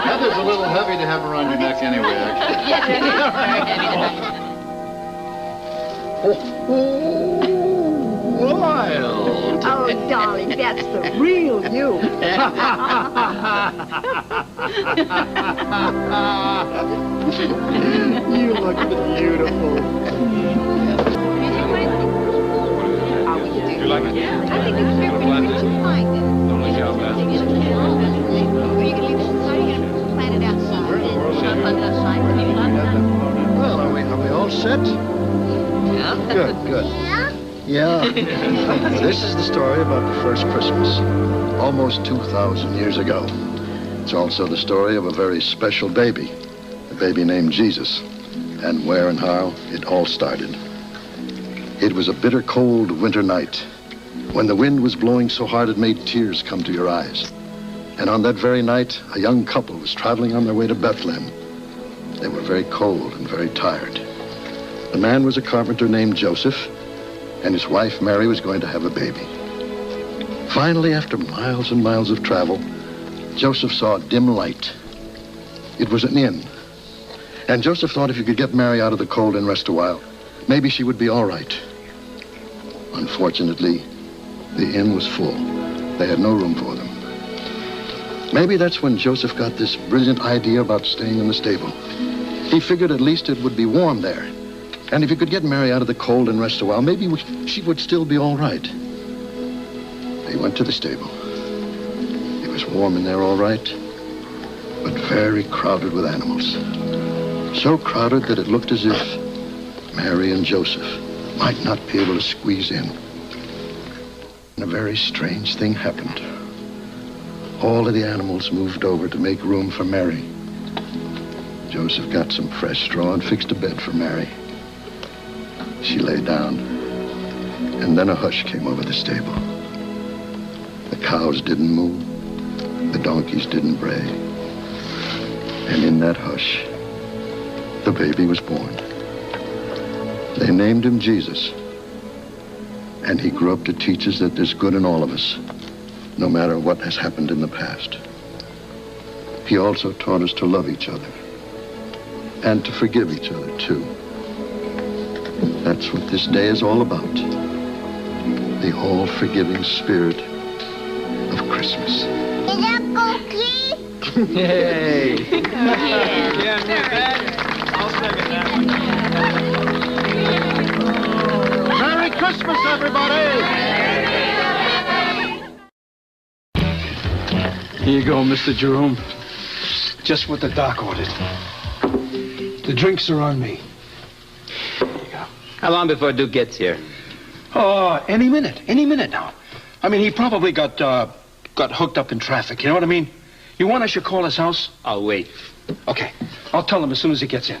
Heather's a little heavy to have around your neck anyway, actually. Yes, it is very heavy. Wild. Oh, darling, that's the real you. You look beautiful. You like it? I think it's very fine. Don't leave you out there. Are you going to leave it inside? Are you going to plant it outside? Well, are we all set? Yeah. Good. Yeah. This is the story about the first Christmas, almost 2,000 years ago. It's also the story of a very special baby, a baby named Jesus, and where and how it all started. It was a bitter cold winter night when the wind was blowing so hard it made tears come to your eyes. And on that very night, a young couple was traveling on their way to Bethlehem. They were very cold and very tired. The man was a carpenter named Joseph, and his wife, Mary, was going to have a baby. Finally, after miles and miles of travel, Joseph saw a dim light. It was an inn. And Joseph thought if he could get Mary out of the cold and rest a while, maybe she would be all right. Unfortunately, the inn was full. They had no room for them. Maybe that's when Joseph got this brilliant idea about staying in the stable. He figured at least it would be warm there. And if he could get Mary out of the cold and rest a while, maybe she would still be all right. They went to the stable. It was warm in there all right, but very crowded with animals. So crowded that it looked as if Mary and Joseph might not be able to squeeze in. And a very strange thing happened. All of the animals moved over to make room for Mary. Joseph got some fresh straw and fixed a bed for Mary. She lay down, and then a hush came over the stable. The cows didn't moo, the donkeys didn't bray. And in that hush, the baby was born. They named him Jesus. And he grew up to teach us that there's good in all of us, no matter what has happened in the past. He also taught us to love each other and to forgive each other, too. That's what this day is all about. The all-forgiving spirit of Christmas. Is Uncle Keith? Yay! I'll second that one. Merry Christmas, everybody! Here you go, Mr. Jerome. Just what the doc ordered. The drinks are on me. How long before Duke gets here? Oh, any minute now. I mean, he probably got hooked up in traffic, you know what I mean? You want I should call his house? I'll wait. Okay, I'll tell him as soon as he gets in.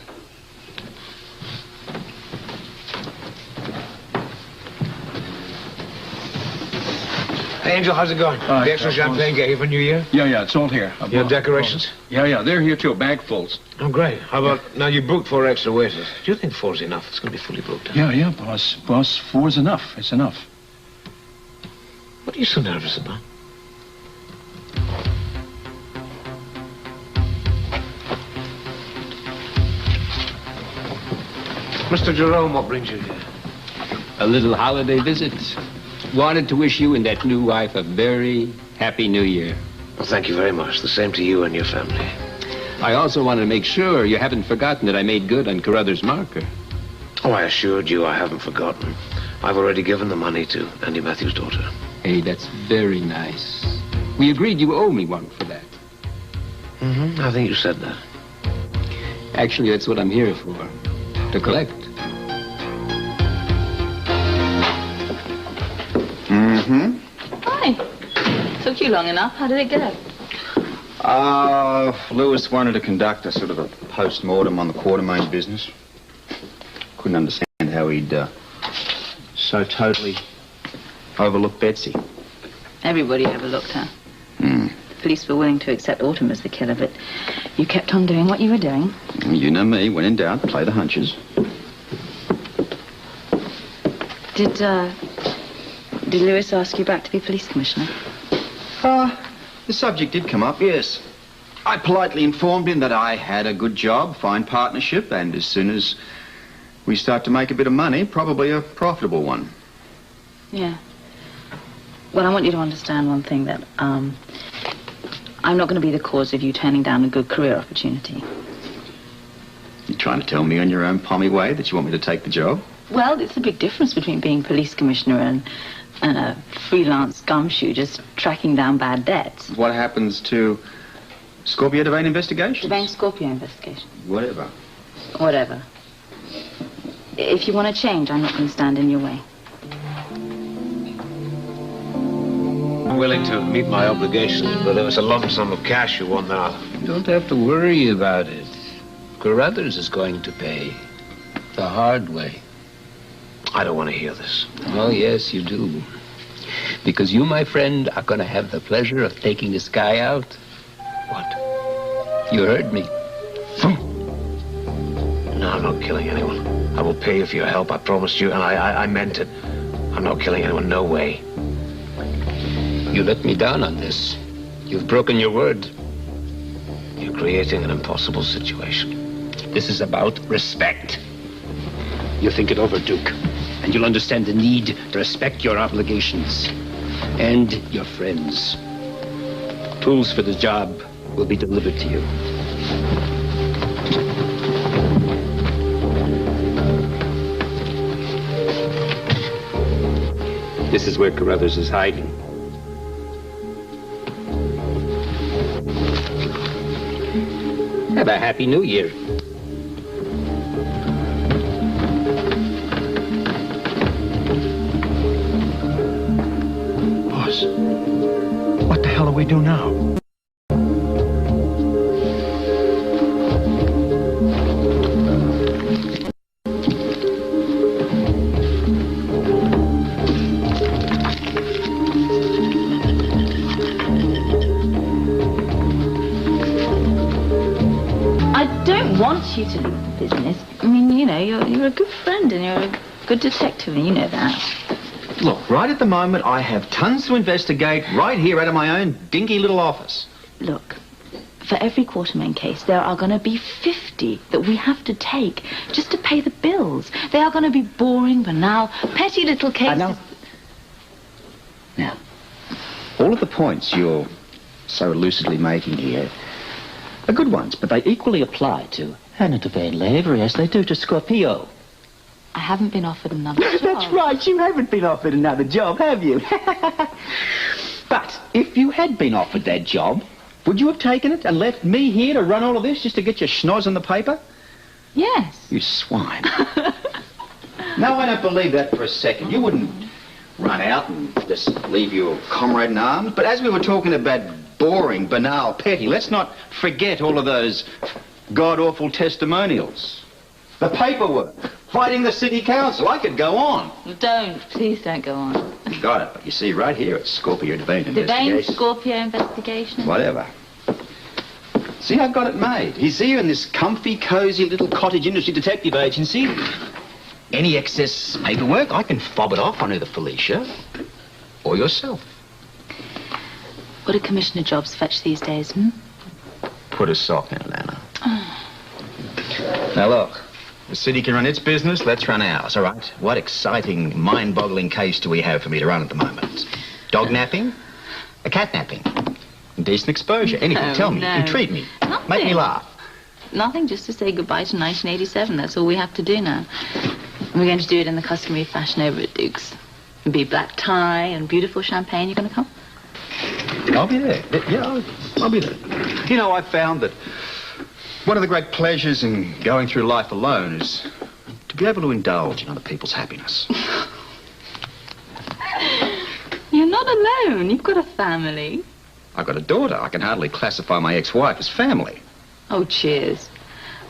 Hey, Angel, how's it going? The extra champagne get you for New Year? Yeah, it's all here. You have decorations? Yeah, they're here too, bagfuls. Oh, great. How about, now you booked 4 extra waiters. Do you think 4's enough? It's going to be fully booked. Huh? Yeah, boss. Boss, 4's enough. It's enough. What are you so nervous about? Mr. Jerome, what brings you here? A little holiday visit. Wanted to wish you and that new wife a very happy New Year. Well, thank you very much. The same to you and your family. I also wanted to make sure you haven't forgotten that I made good on Carruthers' marker. Oh, I assured you I haven't forgotten. I've already given the money to Andy Matthews' daughter. Hey, that's very nice. We agreed you owe me one for that. I think you said that. Actually, that's what I'm here for. To collect. Hi. Took you long enough. How did it go? Lewis wanted to conduct a sort of a post-mortem on the Quartermain business. Couldn't understand how he'd so totally overlooked Betsy. Everybody overlooked her. The police were willing to accept Autumn as the killer, but you kept on doing what you were doing. You know me. When in doubt, play the hunches. Did Lewis ask you back to be police commissioner? The subject did come up, yes. I politely informed him that I had a good job, fine partnership, and as soon as we start to make a bit of money, probably a profitable one. Yeah. Well, I want you to understand one thing, that I'm not going to be the cause of you turning down a good career opportunity. You trying to tell me in your own pommy way that you want me to take the job? Well, it's a big difference between being police commissioner and a freelance gumshoe just tracking down bad debts. What happens to Scorpio Devane investigation? Devane Scorpio investigation. Whatever. Whatever. If you want to change, I'm not going to stand in your way. I'm willing to meet my obligations, but there was a lump sum of cash you want now. You don't have to worry about it. Carruthers is going to pay. The hard way. I don't want to hear this. Oh, yes, you do. Because you, my friend, are going to have the pleasure of taking this guy out. What? You heard me. No, I'm not killing anyone. I will pay you for your help, I promised you, and I meant it. I'm not killing anyone, no way. You let me down on this. You've broken your word. You're creating an impossible situation. This is about respect. You think it over, Duke, and you'll understand the need to respect your obligations and your friends. Tools for the job will be delivered to you. This is where Carruthers is hiding. Have a happy New Year. Boss, what the hell do we do now? I don't want you to leave the business. I mean, you know, you're a good friend and you're a good detective, and you know that. Look, right at the moment, I have tons to investigate right here out of my own dinky little office. Look, for every Quartermain case, there are going to be 50 that we have to take just to pay the bills. They are going to be boring, banal, petty little cases. Now, all of the points you're so lucidly making here are good ones, but they equally apply to Hannah Devane Lavery as they do to Scorpio. I haven't been offered another job. That's right, you haven't been offered another job, have you? But if you had been offered that job, would you have taken it and left me here to run all of this just to get your schnoz on the paper? Yes. You swine. No, I don't believe that for a second. You wouldn't run out and just leave your comrade in arms. But as we were talking about boring, banal, petty, let's not forget all of those god-awful testimonials. The paperwork, fighting the city council. I could go on. Don't. Please don't go on. Got it. But you see, right here, it's Scorpio Devane Devane investigation. Scorpio investigation. Whatever. See, I've got it made. He's here in this comfy, cozy little cottage industry detective agency. Any excess paperwork, I can fob it off on either Felicia or yourself. What do commissioner jobs fetch these days, hmm? Put a sock in it, Anna. Now, look. The city can run its business, let's run ours, all right? What exciting, mind-boggling case do we have for me to run at the moment? Dog napping? A cat napping? Decent exposure? Anything, No, tell me, no. intrigue me, Nothing. make me laugh. Nothing, just to say goodbye to 1987. That's all we have to do now. And we're going to do it in the customary fashion over at Duke's. It'll be black tie and beautiful champagne. You going to come? I'll be there. Yeah, I'll be there. You know, I've found that one of the great pleasures in going through life alone is to be able to indulge in other people's happiness. You're not alone. You've got a family. I've got a daughter. I can hardly classify my ex-wife as family. Oh, cheers.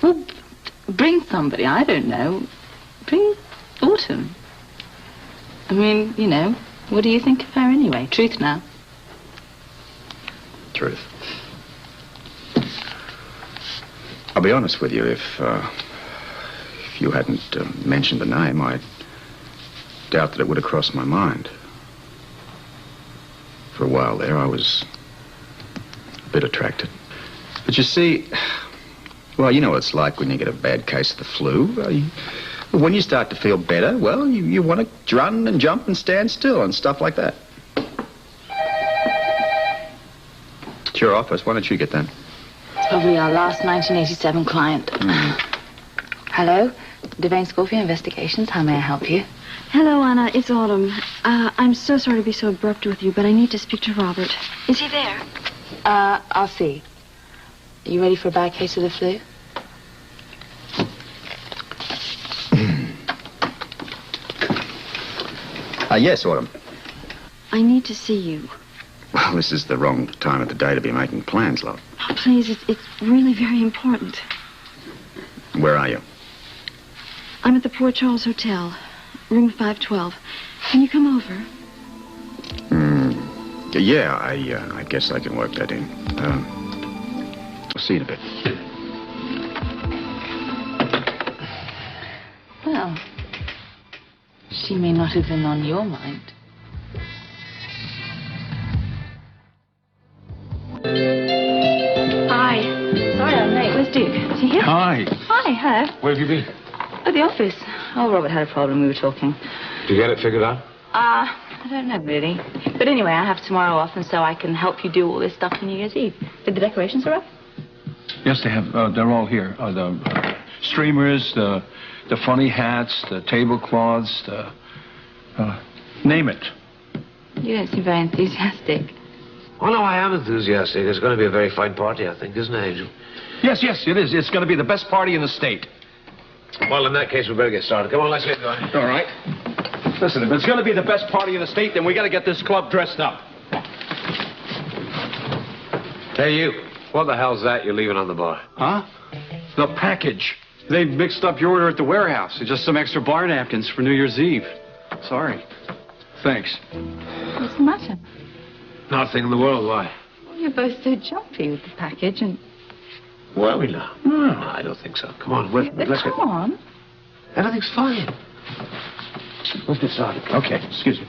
Well, bring somebody. I don't know. Bring Autumn. I mean, you know, what do you think of her anyway? Truth now. Truth. I'll be honest with you, if you hadn't mentioned the name, I doubt that it would have crossed my mind. For a while there, I was a bit attracted. But you see, well, you know what it's like when you get a bad case of the flu. When you start to feel better, well, you want to run and jump and stand still and stuff like that. It's your office. Why don't you get that? Probably our last 1987 client. Hello, Devane Scorpio Investigations. How may I help you? Hello, Anna. It's Autumn. I'm so sorry to be so abrupt with you, but I need to speak to Robert. Is he there? I'll see. Are you ready for a bad case of the flu? Yes, Autumn. I need to see you. Well, this is the wrong time of the day to be making plans, love. Oh, please, it's really very important. Where are you? I'm at the Port Charles Hotel, room 512. Can you come over? Yeah, I guess I can work that in. I'll see you in a bit. Well, she may not have been on your mind. Hi. Sorry I'm late. Where's Duke? Is he here? Hi. Hi, hello. Where have you been? At the office. Oh, Robert had a problem. We were talking. Did you get it figured out? I don't know, really. But anyway, I have tomorrow off, and so I can help you do all this stuff for New Year's Eve. Did the decorations arrive? Yes, they have. They're all here. The streamers, the funny hats, the tablecloths, name it. You don't seem very enthusiastic. Oh, no, I am enthusiastic. It's going to be a very fine party, I think, isn't it, Angel? Yes, it is. It's going to be the best party in the state. Well, in that case, we better get started. Come on, let's get going. All right. Listen, if it's going to be the best party in the state, then we got to get this club dressed up. Hey, you. What the hell's that you're leaving on the bar? Huh? The package. They mixed up your order at the warehouse. It's just some extra bar napkins for New Year's Eve. Sorry. Thanks. What's the matter? Nothing in the world. Why? Well, you're both so jumpy with the package, and... Were we now? No, I don't think so. Come on, let's Come on. Everything's fine. Let's get started. Okay, excuse me.